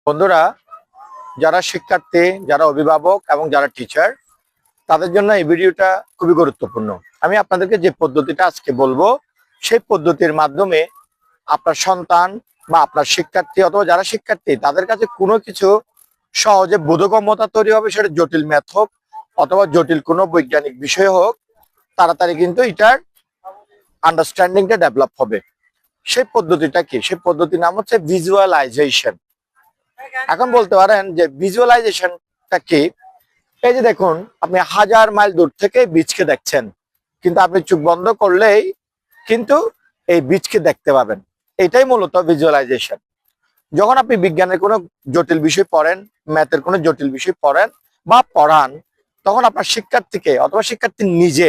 বন্ধুরা, যারা শিক্ষার্থী, যারা অভিভাবক এবং যারা টিচার, তাদের জন্য এই ভিডিওটা খুবই গুরুত্বপূর্ণ। আমি আপনাদেরকে যে পদ্ধতিটা আজকে বলবো, সেই পদ্ধতির মাধ্যমে আপনার সন্তান বা আপনার শিক্ষার্থী অথবা যারা শিক্ষার্থী তাদের কাছে কোনো কিছু সহজে বোধগম্যতা তৈরি হবে। সেটা জটিল ম্যাথ হোক অথবা জটিল কোনো বৈজ্ঞানিক বিষয় হোক, তাড়াতাড়ি কিন্তু এটার আন্ডারস্ট্যান্ডিংটা ডেভেলপ হবে। সেই পদ্ধতিটা কি? সেই পদ্ধতির নাম হচ্ছে ভিজুয়ালাইজেশন। এখন বলতে পারেন যে ভিজুয়ালাইজেশনটা কি? এই যে দেখুন, আপনি 1000 মাইল দূর থেকে বীজকে দেখছেন, কিন্তু আপনি চোখ বন্ধ করলেই কিন্তু এই বীজকে দেখতে পাবেন। এটাই মূলত ভিজুয়ালাইজেশন। যখন আপনি বিজ্ঞানের কোনো জটিল বিষয় পড়েন, ম্যাথের কোনো জটিল বিষয় পড়েন বা পড়ান, তখন আপনার শিক্ষার্থীকে অথবা শিক্ষার্থী নিজে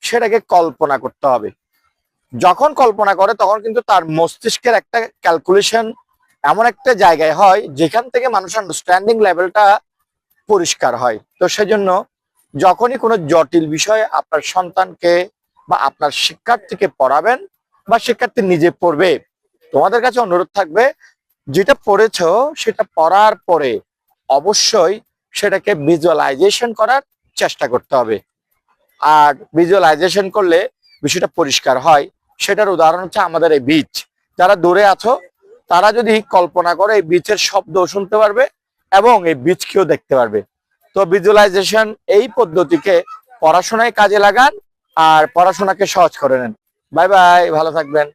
সেটাকে কল্পনা করতে হবে। যখন কল্পনা করে তখন কিন্তু তার মস্তিষ্কের একটা ক্যালকুলেশন এমন একটা জায়গায় হয় যেখান থেকে মানুষের আন্ডারস্ট্যান্ডিং লেভেলটা পরিষ্কার হয়। তো সেজন্য যখনই কোনো জটিল বিষয় আপনার সন্তানকে বা আপনার শিক্ষার্থীকে পড়াবেন বা শিক্ষার্থী নিজে পড়বে, তোমাদের কাছে অনুরোধ থাকবে, যেটা পড়েছো সেটা পড়ার পরে অবশ্যই সেটাকে ভিজুয়ালাইজেশন করার চেষ্টা করতে হবে। আর ভিজুয়ালাইজেশন করলে বিষয়টা পরিষ্কার হয়। সেটার উদাহরণ হচ্ছে আমাদের এই বীজ। যারা দূরে আছো তারা যদি কল্পনা করে এই বীজের শব্দ শুনতে পারবে এবং এই বীজকেও দেখতে পারবে। তো ভিজুয়ালাইজেশন এই পদ্ধতিকে পড়াশোনায় কাজে লাগান আর পড়াশোনাকে সহজ করে নেন। বাই বাই, ভালো থাকবেন।